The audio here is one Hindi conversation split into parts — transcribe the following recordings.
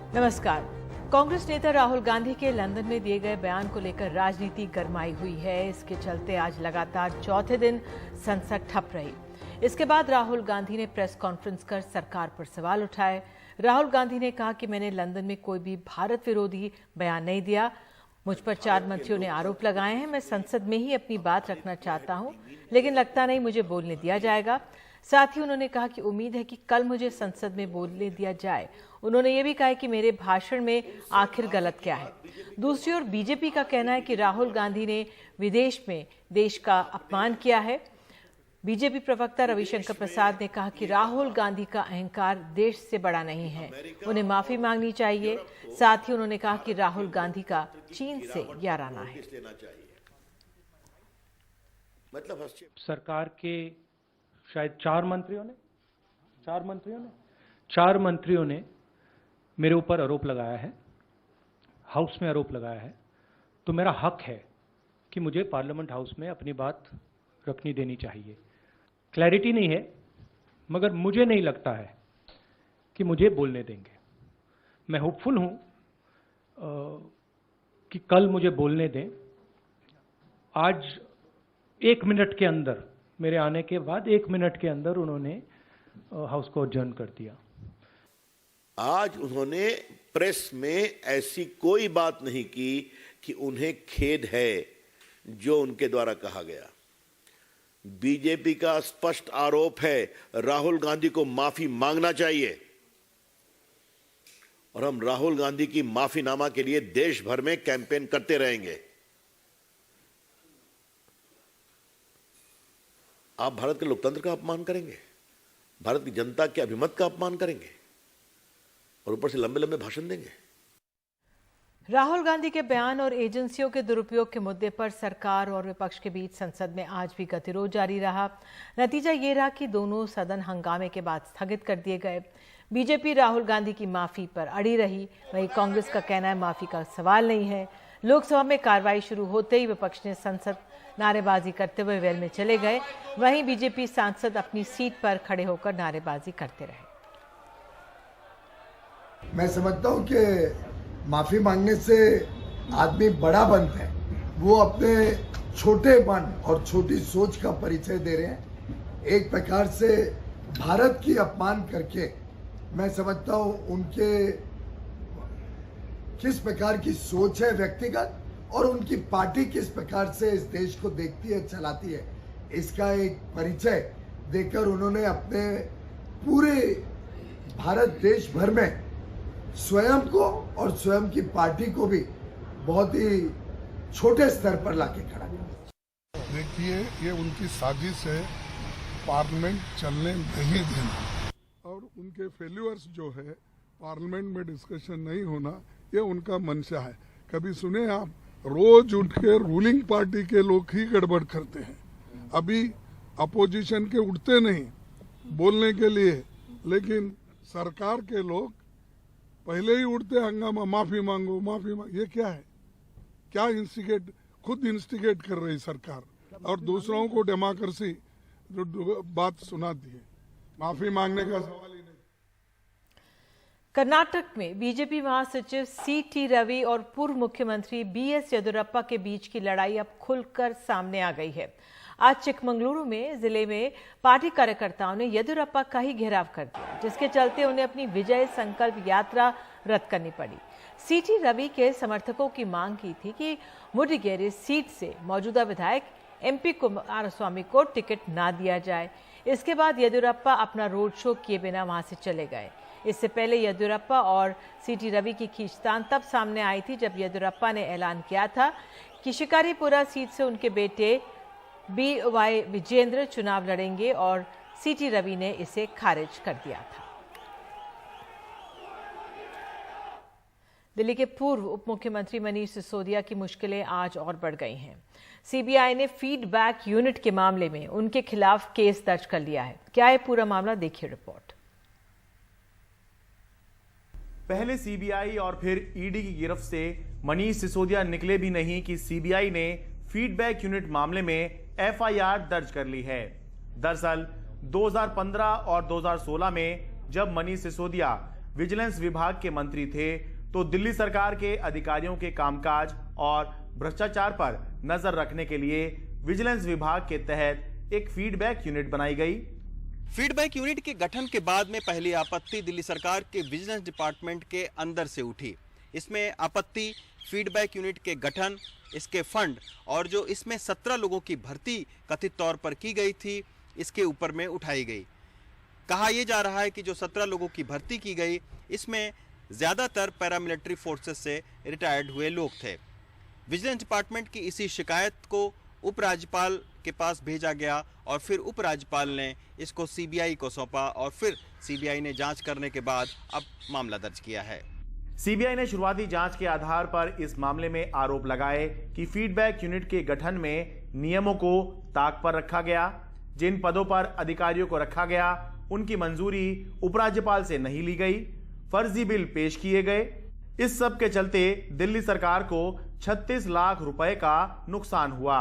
नमस्कार। कांग्रेस नेता राहुल गांधी के लंदन में दिए गए बयान को लेकर राजनीति गरमाई हुई है। इसके चलते आज लगातार चौथे दिन संसद ठप रही। इसके बाद राहुल गांधी ने प्रेस कॉन्फ्रेंस कर सरकार पर सवाल उठाए। राहुल गांधी ने कहा कि मैंने लंदन में कोई भी भारत विरोधी बयान नहीं दिया। मुझ पर 4 मंत्रियों ने आरोप लगाए हैं। मैं संसद में ही अपनी बात रखना चाहता हूं, लेकिन लगता नहीं मुझे बोलने दिया जाएगा। साथ ही उन्होंने कहा कि उम्मीद है कि कल मुझे संसद में बोलने दिया जाए। उन्होंने ये भी कहा कि मेरे भाषण में आखिर गलत क्या है। दूसरी ओर बीजेपी का कहना है कि राहुल गांधी ने विदेश में देश का अपमान किया है। बीजेपी प्रवक्ता रविशंकर प्रसाद ने कहा कि राहुल गांधी का अहंकार देश से बड़ा नहीं है, उन्हें माफी मांगनी चाहिए। साथ ही उन्होंने कहा कि राहुल गांधी का चीन से याराना है। सरकार के शायद 4 मंत्रियों ने मेरे ऊपर आरोप लगाया है, हाउस में आरोप लगाया है। तो मेरा हक है कि मुझे पार्लियामेंट हाउस में अपनी बात रखनी देनी चाहिए। क्लैरिटी नहीं है, मगर मुझे नहीं लगता है कि मुझे बोलने देंगे। मैं होपफुल हूं कि कल मुझे बोलने दें। आज 1 मिनट के अंदर, मेरे आने के बाद 1 मिनट के अंदर उन्होंने हाउस को अडजर्न कर दिया। आज उन्होंने प्रेस में ऐसी कोई बात नहीं की कि उन्हें खेद है जो उनके द्वारा कहा गया। बीजेपी का स्पष्ट आरोप है, राहुल गांधी को माफी मांगना चाहिए और हम राहुल गांधी की माफीनामा के लिए देश भर में कैंपेन करते रहेंगे। आप भारत के लोकतंत्र का अपमान करेंगे, भारत की जनता के अभिमत का अपमान करेंगे और ऊपर से लंबे लंबे भाषण देंगे। राहुल गांधी के बयान और एजेंसियों के दुरुपयोग के मुद्दे पर सरकार और विपक्ष के बीच संसद में आज भी गतिरोध जारी रहा। नतीजा ये रहा कि दोनों सदन हंगामे के बाद स्थगित कर दिए गए। बीजेपी राहुल गांधी की माफी पर अड़ी रही, वहीं कांग्रेस का कहना है माफी का सवाल नहीं है। लोकसभा में कार्रवाई शुरू होते ही विपक्ष ने संसद नारेबाजी करते हुए वेल में चले गए। वहीं बीजेपी सांसद अपनी सीट पर खड़े होकर नारेबाजी करते रहे। मैं समझता हूं कि माफी मांगने से आदमी बड़ा बनता है। वो अपने छोटेपन और छोटी सोच का परिचय दे रहे हैं। एक प्रकार से भारत की अपमान करके मैं समझता हूं उनके किस प्रकार की सोच है व्यक्तिगत और उनकी पार्टी किस प्रकार से इस देश को देखती है, चलाती है, इसका एक परिचय देकर उन्होंने अपने पूरे भारत देश भर में स्वयं को और स्वयं की पार्टी को भी बहुत ही छोटे स्तर पर लाके खड़ा किया। देखिए, ये उनकी साजिश है पार्लियामेंट चलने नहीं देना, और उनके फेल्यूअर्स जो है पार्लियामेंट में डिस्कशन नहीं होना, ये उनका मंशा है। कभी सुने आप, रोज उठ के रूलिंग पार्टी के लोग ही गड़बड़ करते हैं। अभी अपोजिशन के उठते नहीं बोलने के लिए, लेकिन सरकार के लोग पहले ही उठते हंगामा, माफी मांगो माफी मांगो। ये क्या है? क्या इंस्टिगेट, खुद इंस्टिगेट कर रही सरकार और दूसरों को डेमोक्रेसी जो बात सुनाती है। माफी मांगने का सवाल ही नहीं। कर्नाटक में बीजेपी महासचिव सी.टी. रवि और पूर्व मुख्यमंत्री बी.एस. येदियुरप्पा के बीच की लड़ाई अब खुलकर सामने आ गई है। आज चिकमंगलुरु में जिले में पार्टी कार्यकर्ताओं ने येदियुरप्पा का ही घेराव कर दिया, जिसके चलते उन्हें अपनी विजय संकल्प यात्रा रद्द करनी पड़ी। सी.टी. रवि के समर्थकों की मांग की थी कि मुडिगेरे सीट से मौजूदा विधायक एमपी कुमारस्वामी को टिकट ना दिया जाए। इसके बाद येदियुरप्पा अपना रोड शो किए बिना वहां से चले गए। इससे पहले येदियुरप्पा और सी.टी. रवि की खींचतान तब सामने आई थी जब येदियुरप्पा ने ऐलान किया था कि शिकारीपुरा सीट से उनके बेटे बी.वाई. विजेंद्र चुनाव लड़ेंगे और सी.टी. रवि ने इसे खारिज कर दिया था। दिल्ली के पूर्व उप मुख्यमंत्री मनीष सिसोदिया की मुश्किलें आज और बढ़ गई हैं। सीबीआई ने फीडबैक यूनिट के मामले में उनके खिलाफ केस दर्ज कर लिया है। क्या है पूरा मामला, देखिए रिपोर्ट। पहले सीबीआई और फिर ईडी की गिरफ्त से मनीष सिसोदिया निकले भी नहीं कि सीबीआई ने फीडबैक यूनिट मामले में एफआईआर दर्ज कर ली है। दरअसल 2015 और 2016 में जब मनीष सिसोदिया विजिलेंस विभाग के मंत्री थे, तो दिल्ली सरकार के अधिकारियों के कामकाज और भ्रष्टाचार पर नजर रखने के लिए विजिलेंस विभाग के तहत एक फीडबैक यूनिट बनाई गई। फीडबैक यूनिट के गठन के बाद में पहली आपत्ति दिल्ली सरकार के विजिलेंस डिपार्टमेंट के अंदर से उठी। इसमें आपत्ति फीडबैक यूनिट के गठन, इसके फंड और जो इसमें 17 लोगों की भर्ती कथित तौर पर की गई थी, इसके ऊपर में उठाई गई। कहा यह जा रहा है कि जो 17 लोगों की भर्ती की गई, इसमें ज़्यादातर पैरामिलिट्री फोर्सेस से रिटायर्ड हुए लोग थे। विजिलेंस डिपार्टमेंट की इसी शिकायत को उपराज्यपाल के पास भेजा गया और फिर उपराज्यपाल ने इसको सीबीआई को सौंपा और फिर सीबीआई ने जांच करने के बाद अब मामला दर्ज किया है। सीबीआई ने शुरुआती जांच के आधार पर इस मामले में आरोप लगाए कि फीडबैक यूनिट के गठन में नियमों को ताक पर रखा गया। जिन पदों पर अधिकारियों को रखा गया, उनकी मंजूरी उपराज्यपाल से नहीं ली गई, फर्जी बिल पेश किए गए। इस सब के चलते दिल्ली सरकार को 36 लाख रुपए का नुकसान हुआ।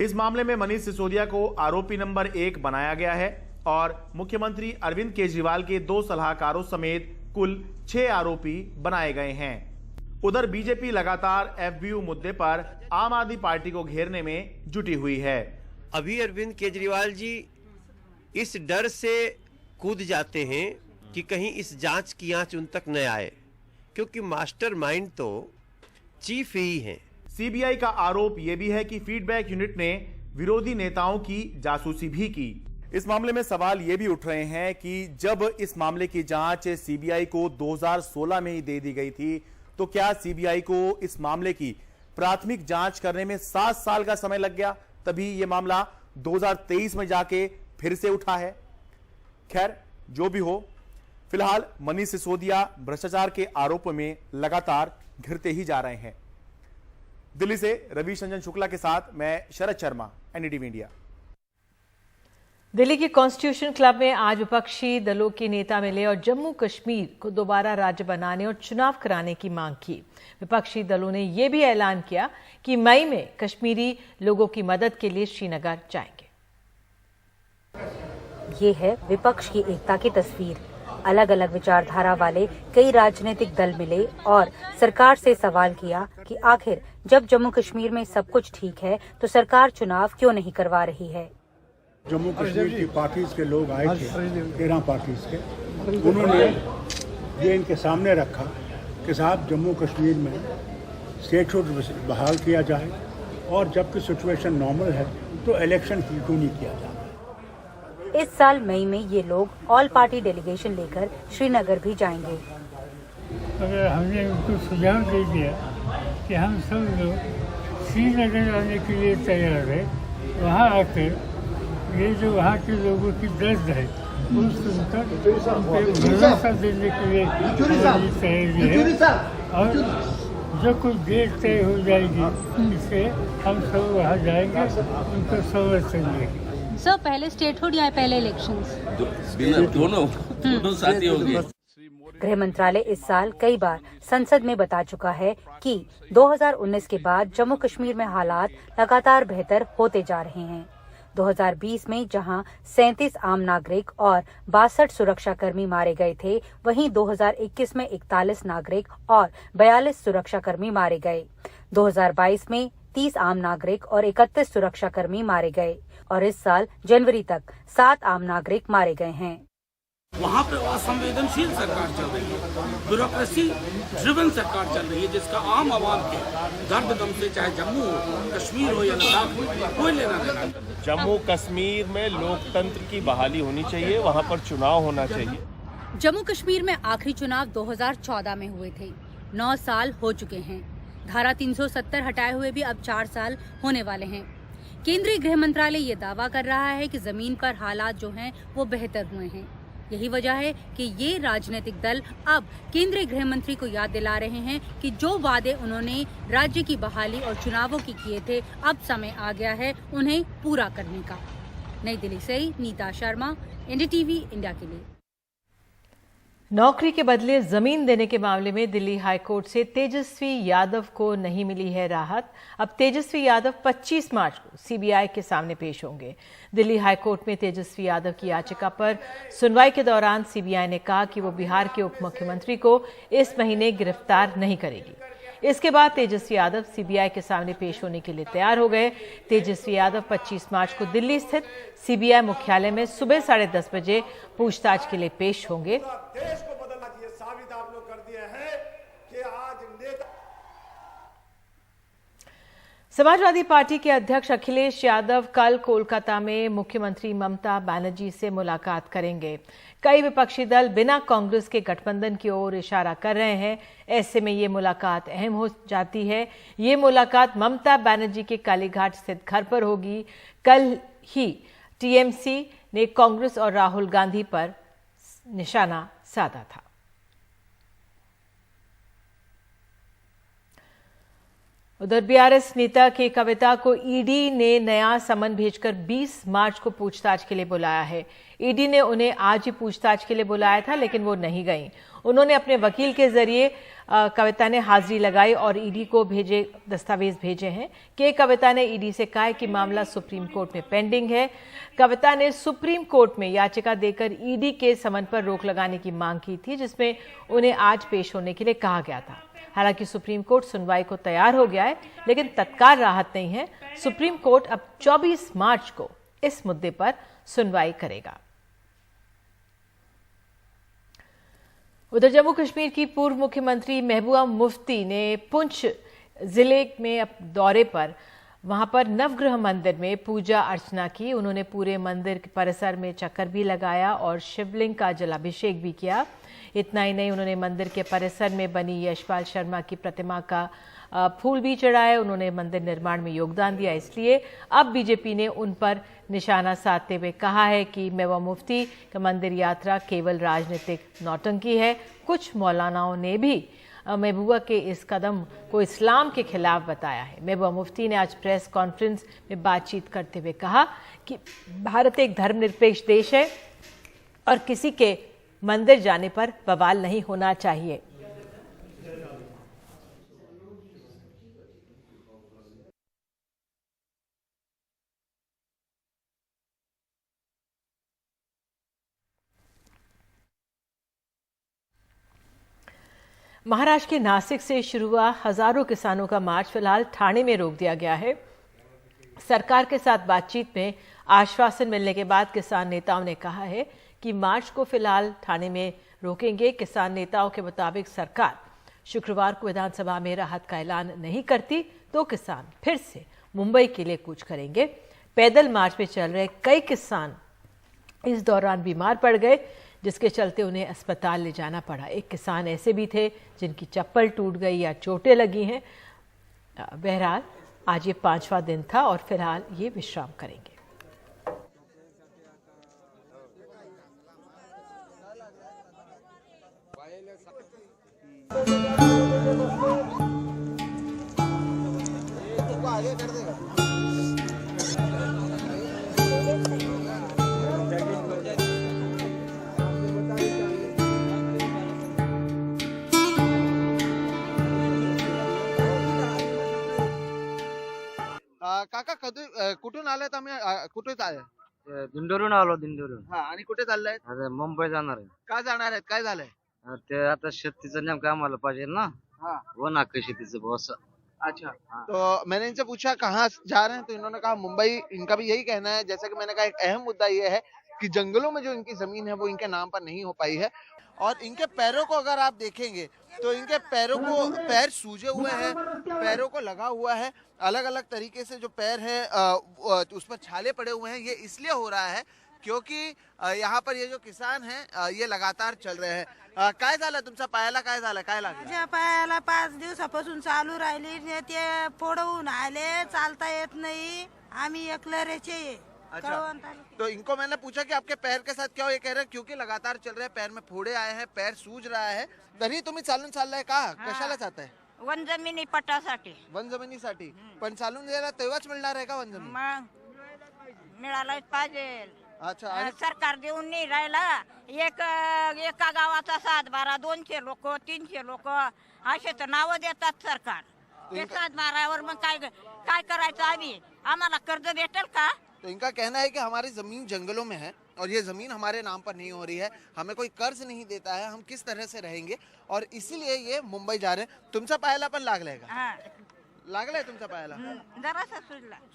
इस मामले में मनीष सिसोदिया को आरोपी नंबर 1 बनाया गया है और मुख्यमंत्री अरविंद केजरीवाल के 2 सलाहकारों समेत कुल 6 आरोपी बनाए गए हैं। उधर बीजेपी लगातार एफबीयू मुद्दे पर आम आदमी पार्टी को घेरने में जुटी हुई है। अभी अरविंद केजरीवाल जी इस डर से कूद जाते हैं कि कहीं इस जांच की आंच उन तक न आए, क्योंकि मास्टरमाइंड तो चीफ ही हैं। सीबीआई का आरोप यह भी है कि फीडबैक यूनिट ने विरोधी नेताओं की जासूसी भी की। इस मामले में सवाल ये भी उठ रहे हैं कि जब इस मामले की जांच सीबीआई को 2016 में ही दे दी गई थी, तो क्या सीबीआई को इस मामले की प्राथमिक जांच करने में 7 साल का समय लग गया, तभी यह मामला 2023 में जाके फिर से उठा है। खैर, जो भी हो, फिलहाल मनीष सिसोदिया भ्रष्टाचार के आरोपों में लगातार घिरते ही जा रहे हैं। दिल्ली से रवि रंजन शुक्ला के साथ मैं शरद शर्मा, एनडीटीवी इंडिया। दिल्ली के कॉन्स्टिट्यूशन क्लब में आज विपक्षी दलों के नेता मिले और जम्मू कश्मीर को दोबारा राज्य बनाने और चुनाव कराने की मांग की। विपक्षी दलों ने यह भी ऐलान किया कि मई में कश्मीरी लोगों की मदद के लिए श्रीनगर जाएंगे। ये है विपक्ष की एकता की तस्वीर। अलग अलग विचारधारा वाले कई राजनीतिक दल मिले और सरकार से सवाल किया कि आखिर जब जम्मू कश्मीर में सब कुछ ठीक है तो सरकार चुनाव क्यों नहीं करवा रही है। जम्मू कश्मीर की पार्टीज के लोग आए थे, 13 पार्टीज के, उन्होंने ये इनके सामने रखा कि साहब जम्मू कश्मीर में स्टेटहुड बहाल किया जाए और जबकि सिचुएशन नॉर्मल है तो इलेक्शन क्यों नहीं किया जाए। इस साल मई में ये लोग ऑल पार्टी डेलीगेशन लेकर श्रीनगर भी जाएंगे। अगर हमने उनको सुझाव दे दिया कि हम सब लोग श्रीनगर आने के लिए तैयार है, वहाँ आकर ये जो वहाँ के लोगों की दर्द है उस सुनकर भरोसा देने के लिए तैयारी है और जो कुछ डेट तय हो जाएगी इससे हम सब वहाँ जाएंगे, उनको समर्थन देंगे। सर, पहले स्टेटहुड या पहले इलेक्शंस? दोनों साथ ही होंगे। गृह मंत्रालय इस साल कई बार संसद में बता चुका है कि 2019 के बाद जम्मू कश्मीर में हालात लगातार बेहतर होते जा रहे हैं। 2020 में जहां 37 आम नागरिक और 62 सुरक्षाकर्मी मारे गए थे, वहीं 2021 में 41 नागरिक और 42 सुरक्षाकर्मी मारे गए। 2022 में 30 आम नागरिक और 31 सुरक्षाकर्मी मारे गए और इस साल जनवरी तक 7 आम नागरिक मारे गए हैं। वहाँ पे असंवेदनशील सरकार चल रही है, ब्यूरोक्रेसी ड्रिवन सरकार चल रही है, जिसका आम आवाम के दर्द दम से, चाहे जम्मू हो, कश्मीर हो या लद्दाख हो, कोई लेना देना। जम्मू कश्मीर में लोकतंत्र की बहाली होनी चाहिए, वहाँ पर चुनाव होना चाहिए। जम्मू कश्मीर में आखिरी चुनाव 2014 में हुए थे। 9 साल हो चुके हैं। धारा 370 हटाए हुए भी अब 4 साल होने वाले हैं। केंद्रीय गृह मंत्रालय ये दावा कर रहा है कि जमीन पर हालात जो हैं वो बेहतर हुए हैं। यही वजह है कि ये राजनीतिक दल अब केंद्रीय गृह मंत्री को याद दिला रहे हैं कि जो वादे उन्होंने राज्य की बहाली और चुनावों की किए थे, अब समय आ गया है उन्हें पूरा करने का। नई दिल्ली से नीता शर्मा, एनडीटीवी इंडिया के लिए। नौकरी के बदले जमीन देने के मामले में दिल्ली हाईकोर्ट से तेजस्वी यादव को नहीं मिली है राहत। अब तेजस्वी यादव 25 मार्च को सीबीआई के सामने पेश होंगे। दिल्ली हाईकोर्ट में तेजस्वी यादव की याचिका पर सुनवाई के दौरान सीबीआई ने कहा कि वो बिहार के उप मुख्यमंत्री को इस महीने गिरफ्तार नहीं करेगी। इसके बाद तेजस्वी यादव सीबीआई के सामने पेश होने के लिए तैयार हो गए। तेजस्वी यादव 25 मार्च को दिल्ली स्थित सीबीआई मुख्यालय में सुबह 10:30 बजे पूछताछ के लिए पेश होंगे। देश को बदलना चाहिए, साबित आप लोग कर दिए हैं कि आज नेता। समाजवादी पार्टी के अध्यक्ष अखिलेश यादव कल कोलकाता में मुख्यमंत्री ममता बनर्जी से मुलाकात करेंगे। कई विपक्षी दल बिना कांग्रेस के गठबंधन की ओर इशारा कर रहे हैं। ऐसे में ये मुलाकात अहम हो जाती है। ये मुलाकात ममता बनर्जी के कालीघाट स्थित घर पर होगी। कल ही टीएमसी ने कांग्रेस और राहुल गांधी पर निशाना साधा था। उधर बीआरएस नेता के कविता को ईडी ने नया समन भेजकर 20 मार्च को पूछताछ के लिए बुलाया है। ईडी ने उन्हें आज ही पूछताछ के लिए बुलाया था, लेकिन वो नहीं गईं। उन्होंने अपने वकील के जरिए कविता ने हाजिरी लगाई और ईडी को दस्तावेज भेजे हैं। के कविता ने ईडी से कहा कि मामला सुप्रीम कोर्ट में पेंडिंग है। कविता ने सुप्रीम कोर्ट में याचिका देकर ईडी के समन पर रोक लगाने की मांग की थी, जिसमें उन्हें आज पेश होने के लिए कहा गया था। हालांकि सुप्रीम कोर्ट सुनवाई को तैयार हो गया है, लेकिन तत्काल राहत नहीं है। सुप्रीम कोर्ट अब 24 मार्च को इस मुद्दे पर सुनवाई करेगा। उधर जम्मू कश्मीर की पूर्व मुख्यमंत्री महबूबा मुफ्ती ने पुंछ जिले में दौरे पर वहां पर नवग्रह मंदिर में पूजा अर्चना की। उन्होंने पूरे मंदिर परिसर में चक्कर भी लगाया और शिवलिंग का जलाभिषेक भी किया। इतना ही नहीं, उन्होंने मंदिर के परिसर में बनी यशपाल शर्मा की प्रतिमा का फूल भी चढ़ाए। उन्होंने मंदिर निर्माण में योगदान दिया, इसलिए अब बीजेपी ने उन पर निशाना साधते हुए कहा है कि महबूबा मुफ्ती का मंदिर यात्रा केवल राजनीतिक नौटंकी है। कुछ मौलानाओं ने भी महबूबा के इस कदम को इस्लाम के खिलाफ बताया है। महबूबा मुफ्ती ने आज प्रेस कॉन्फ्रेंस में बातचीत करते हुए कहा कि भारत एक धर्मनिरपेक्ष देश है और किसी के मंदिर जाने पर बवाल नहीं होना चाहिए। महाराष्ट्र के नासिक से शुरू हुआ हजारों किसानों का मार्च फिलहाल ठाणे में रोक दिया गया है। सरकार के साथ बातचीत में आश्वासन मिलने के बाद किसान नेताओं ने कहा है कि मार्च को फिलहाल ठाणे में रोकेंगे। किसान नेताओं के मुताबिक सरकार शुक्रवार को विधानसभा में राहत का ऐलान नहीं करती तो किसान फिर से मुंबई के लिए कूच करेंगे। पैदल मार्च में चल रहे कई किसान इस दौरान बीमार पड़ गए, जिसके चलते उन्हें अस्पताल ले जाना पड़ा। एक किसान ऐसे भी थे जिनकी चप्पल टूट गई या चोटें लगी हैं। बहरहाल आज ये 5वां दिन था और फिलहाल ये विश्राम करेंगे। काका कुठून आलाय? आम्ही कुठे आले? दिंडोरून आलो, दिंडोरून. हा, आणि कुठे चाललाय? अरे मुंबई जाणार आहे. का जाणार आहेत? काय झालंय? ते आता शेतीचं नेमकं आम्हाला पाहिजे ना. हाँ, वो ना शेतीचं बॉस. अच्छा। तो मैंने इनसे पूछा कहाँ जा रहे हैं, तो इन्होंने कहा मुंबई। इनका भी यही कहना है, जैसा कि मैंने कहा, एक अहम मुद्दा ये है कि जंगलों में जो इनकी जमीन है वो इनके नाम पर नहीं हो पाई है। और इनके पैरों को अगर आप देखेंगे तो इनके पैर सूजे हुए हैं, पैरों को लगा हुआ है, अलग अलग तरीके से जो पैर है उस पर छाले पड़े हुए हैं। ये इसलिए हो रहा है क्योंकि यहाँ पर ये जो किसान हैं ये लगातार चल रहे हैं। काय झालं तुमच्या पायाला? काय झालं? काय लागलं? माझ्या पायाला 5 दिवसापासून चालू राहिली, ते फोडवून आले, चालता येत नहीं। आम्ही एकलरेचे। अच्छा, तो इनको मैंने पूछा कि आपके पैर के साथ क्या हो? ये कह रहे हैं क्योंकि लगातार चल रहे हैं, पैर में फोड़े आए हैं, पैर सूज रहा है। तरी तुम्ही चालून चाललाय का? कशाला चालताय? वन जमिनी पट्टासाठी. वन जमिनीसाठी. पण चालून द्यायला तेव्हाच मिळणार आहे का वन जमीन? मग मिळायला पाहिजे. अच्छा आणि सरकार देऊन नाही राहिला. एका गावाचा 7-12 200 लोक 300 लोक असे तर नावं देतात सरकार. ते 7-12वर मग काय करायचं आम्ही? आम्हाला कर्ज भेटेल का? तो इनका कहना है कि हमारी जमीन जंगलों में है और ये जमीन हमारे नाम पर नहीं हो रही है, हमें कोई कर्ज नहीं देता है, हम किस तरह से रहेंगे और इसीलिए ये मुंबई जा रहे हैं. तुमचा पायाला पण लागलाय का? लागलाय तुमचा पायाला? जरासा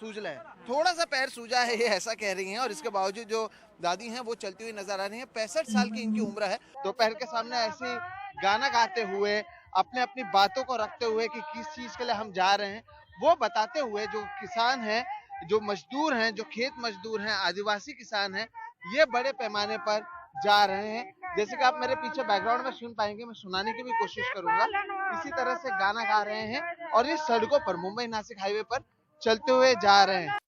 सूजला है, थोड़ा सा पैर सूजा है, ये ऐसा कह रही हैं. और इसके बावजूद जो दादी हैं वो चलती हुई नजर आ रही हैं. 65 साल की इनकी उम्र है. दोपहर के सामने ऐसे गाना गाते हुए अपनी बातों को रखते हुए कि किस चीज के लिए हम जा रहे हैं वो बताते हुए, जो किसान हैं, जो मजदूर हैं, जो खेत मजदूर हैं, आदिवासी किसान हैं, ये बड़े पैमाने पर जा रहे हैं. जैसे कि आप मेरे पीछे बैकग्राउंड में सुन पाएंगे, मैं सुनाने की भी कोशिश करूंगा. इसी तरह से गाना गा रहे हैं और इस सड़कों पर मुंबई नासिक हाईवे पर चलते हुए जा रहे हैं.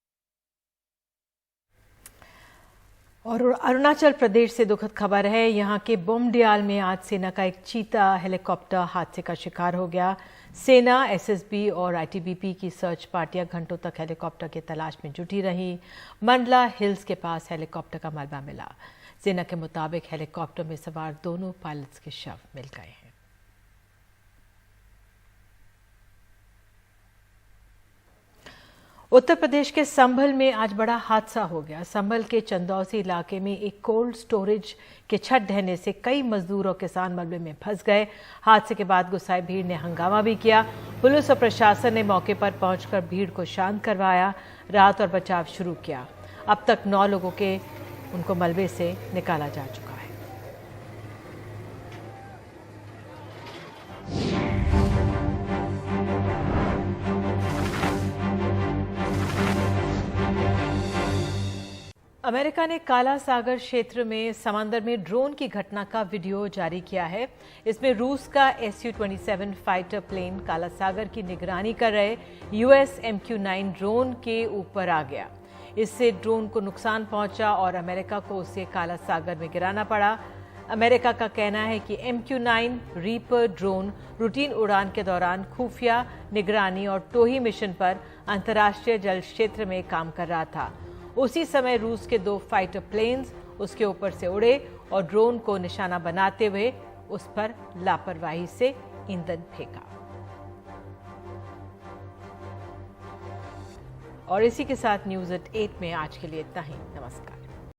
और अरुणाचल प्रदेश से दुखद खबर है. यहां के बोमडियाल में आज सेना का एक चीता हेलीकॉप्टर हादसे का शिकार हो गया. सेना, एसएसबी और आईटीबीपी की सर्च पार्टियां घंटों तक हेलीकॉप्टर की तलाश में जुटी रही. मंडला हिल्स के पास हेलीकॉप्टर का मलबा मिला. सेना के मुताबिक हेलीकॉप्टर में सवार दोनों पायलट्स के शव मिल गए हैं. उत्तर प्रदेश के संभल में आज बड़ा हादसा हो गया. संभल के चंदौसी इलाके में एक कोल्ड स्टोरेज के छत ढहने से कई मजदूर और किसान मलबे में फंस गए. हादसे के बाद गुस्साई भीड़ ने हंगामा भी किया. पुलिस और प्रशासन ने मौके पर पहुंचकर भीड़ को शांत करवाया. राहत और बचाव शुरू किया. अब तक 9 लोगों के उनको मलबे से निकाला जा चुका है. अमेरिका ने काला सागर क्षेत्र में समंदर में ड्रोन की घटना का वीडियो जारी किया है. इसमें रूस का Su-27 फाइटर प्लेन काला सागर की निगरानी कर रहे US MQ-9 ड्रोन के ऊपर आ गया. इससे ड्रोन को नुकसान पहुंचा और अमेरिका को उसे काला सागर में गिराना पड़ा. अमेरिका का कहना है कि MQ-9 रीपर ड्रोन रूटीन उड़ान के दौरान खुफिया निगरानी और टोही मिशन पर अंतर्राष्ट्रीय जल क्षेत्र में काम कर रहा था. उसी समय रूस के 2 फाइटर प्लेन्स उसके ऊपर से उड़े और ड्रोन को निशाना बनाते हुए उस पर लापरवाही से ईंधन फेंका. और इसी के साथ न्यूज़ एट 8 में आज के लिए इतना ही. नमस्कार.